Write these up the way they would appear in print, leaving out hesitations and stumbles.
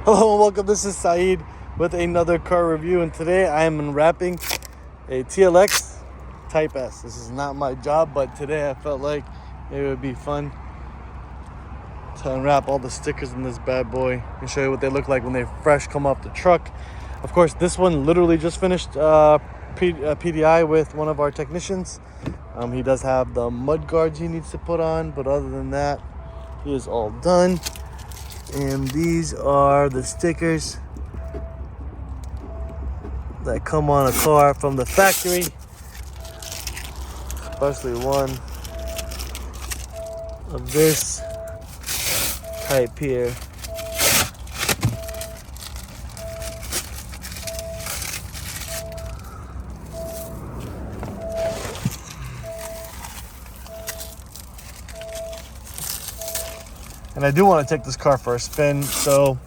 Hello and welcome, this is Saeed with another car review, and today I am unwrapping a TLX Type S. This is not my job, but today I felt like it would be fun to unwrap all the stickers in this bad boy and show you what they look like when they fresh come off the truck. Of course, this one literally just finished PDI with one of our technicians. He does have the mud guards he needs to put on, but other than that, he is all done. And these are the stickers that come on a car from the factory, especially one of this type here. And I do want to take this car for a spin, so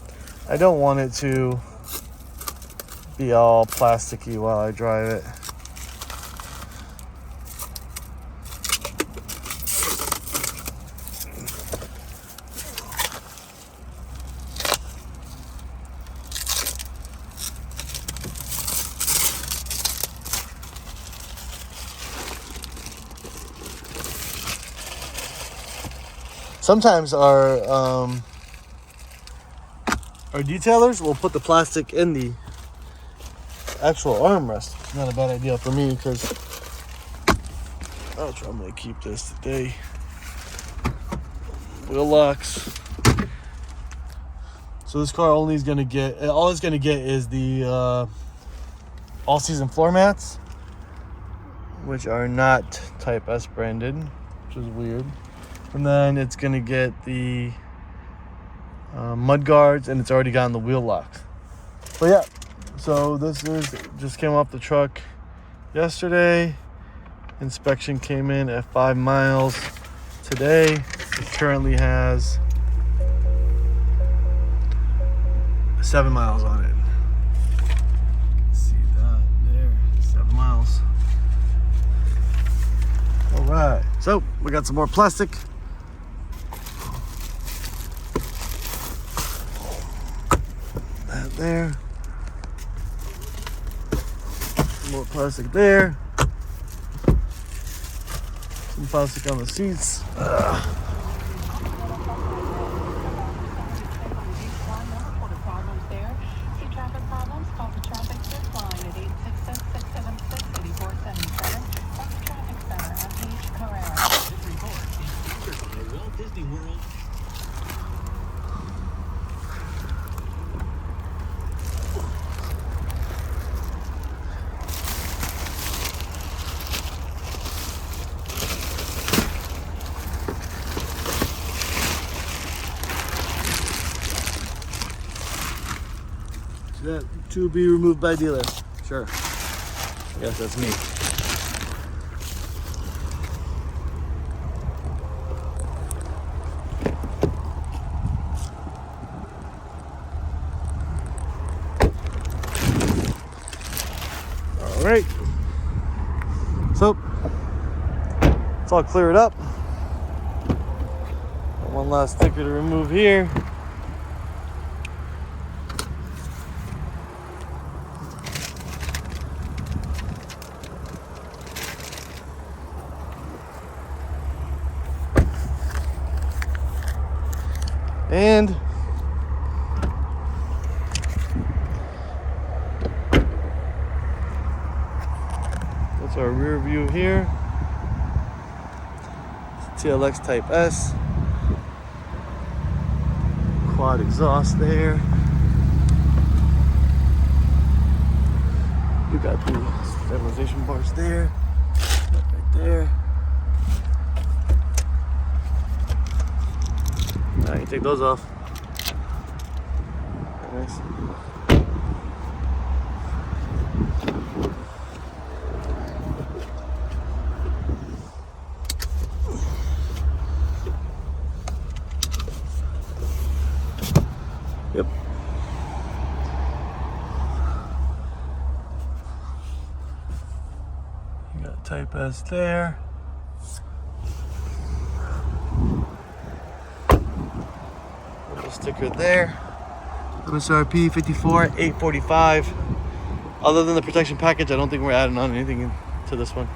I don't want it to be all plasticky while I drive it. Sometimes our detailers will put the plastic in the actual armrest. It's not a bad idea for me because I'm going to keep this today. Wheel locks. So this car all it's going to get is the all-season floor mats, which are not Type S branded, which is weird. And then it's going to get the mud guards, and it's already gotten the wheel locks. But yeah, so this just came off the truck yesterday. Inspection came in at 5 miles today. It currently has 7 miles on it. See that there, 7 miles. All right, so we got some more plastic. That there. More plastic there. Some plastic on the seats. That to be removed by dealer. Sure. I guess that's me. All right. So it's all cleared up. Got one last sticker to remove here. And that's our rear view here. It's TLX Type S. Quad exhaust there. You got the stabilization bars there, right there. Now you take those off. Very nice. Yep. You got Type S there. Little sticker there. MSRP 54, 845. Other than the protection package, I don't think we're adding on anything to this one.